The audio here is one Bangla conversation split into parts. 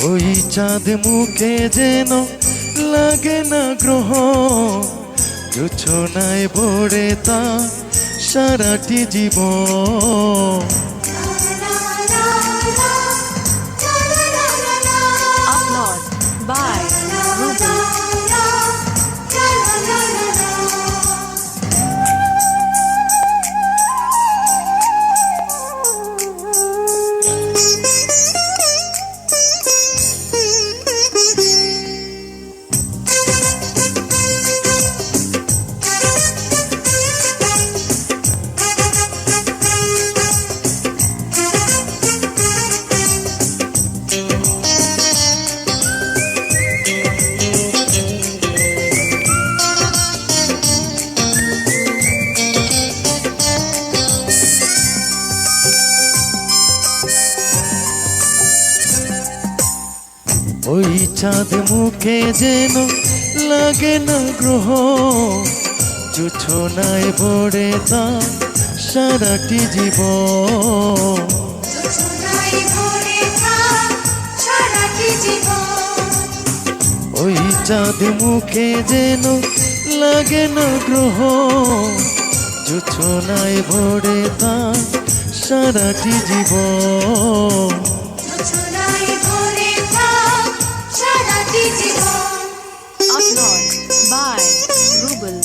ওই চাঁদ মুখে যেন লাগে না গ্রহ, জোছনায় ভরে তা সারাটি জীবন। Upload by Rubel. ওই চাঁদ মুখে যেন লাগে না গ্রহ, জোছনায় ভরে তা সারাটি জীবন। ওই চাঁদ মুখে যেন লাগে না গ্রহ, জোছনায় ভরে তা সারাটি জীবন। Upload by Rubel.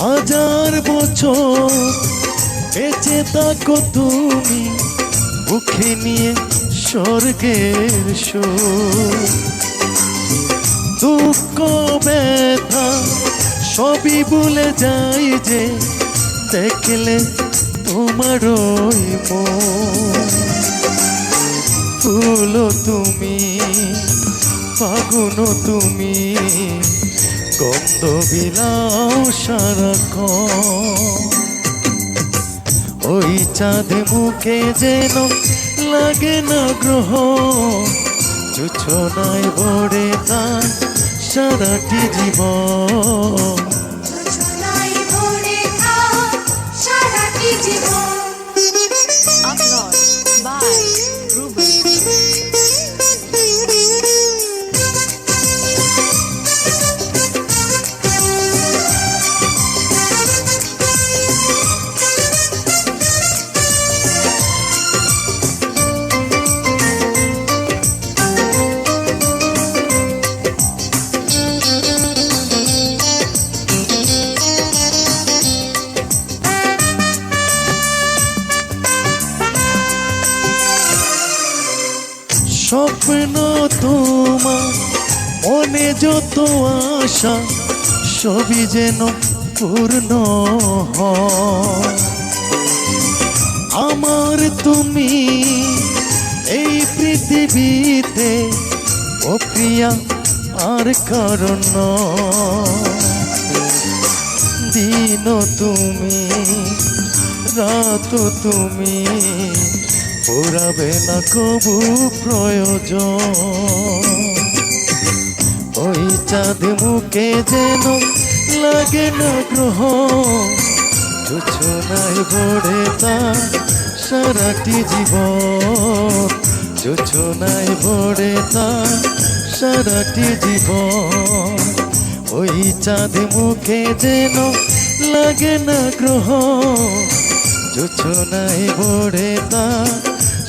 হাজার বছর বেঁচে থাকো তুমি, মুখে নিয়ে স্বর্গের সুর। দুঃখ ব্যথা সবই ভুলে যাই যে দেখলে তোমার ওই মন। ফুলো তুমি, ফাগুন তুমি, গন্ধ বিলাও সারাক্ষণ। ওই চাঁদ মুখে যেন লাগে না গ্রহ, জোছনায় ভরে তা সারাটি জীবন। Upload by Rubel. স্বপ্ন তোমার মনে যত আশা, সবই যেন পূর্ণ হয়। আমার তুমি এই পৃথিবীতে, ও প্রিয়া আর কারণ নয়। দিন তুমি, রাত তুমি, পুরাবে না কবু প্রয়োজন। ওই চাঁদ মুখে যেন লাগে না গ্রহ, জোছনায় ভরে তা সারাটি জীবন। জোছনায় ভরে তা সারাটি জীবন। ওই চাঁদ মুখে যেন লাগে না গ্রহ, জোছনায় ভরে তা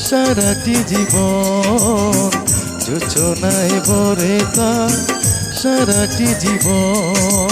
সারাটি জীবন। জোছনায় ভরে তা সারাটি জীবন।